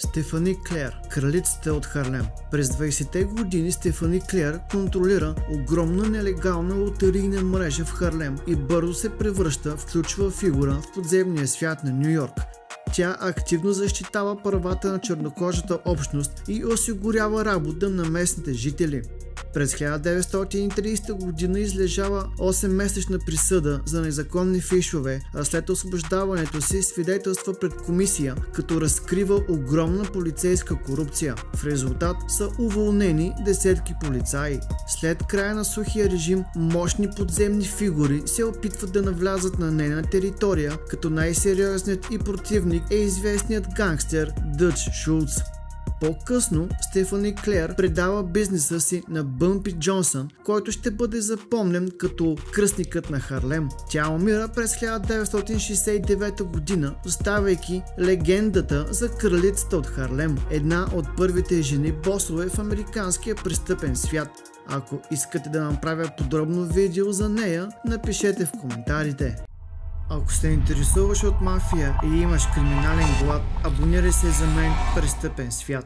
Стефани Клер, кралицата от Харлем. През 20-те години Стефани Клер контролира огромна нелегална лотарийна мрежа в Харлем и бързо се превръща в ключова фигура в подземния свят на Ню Йорк. Тя активно защитава правата на чернокожата общност и осигурява работа на местните жители. През 1930 година излежава 8-месечна присъда за незаконни фишове, а след освобождаването си свидетелства пред комисия, като разкрива огромна полицейска корупция. В резултат са уволнени десетки полицаи. След края на сухия режим, мощни подземни фигури се опитват да навлязат на нейна територия, като най-сериозният и противник е известният гангстер Дъч Шулц. По-късно Стефани Клер предава бизнеса си на Бъмпи Джонсън, който ще бъде запомнен като кръстникът на Харлем. Тя умира през 1969 година, оставайки легендата за кралицата от Харлем, една от първите жени босове в американския престъпен свят. Ако искате да направя подробно видео за нея, напишете в коментарите. Ако се интересуваш от мафия и имаш криминален глад, абонирай се за мен в Престъпен свят.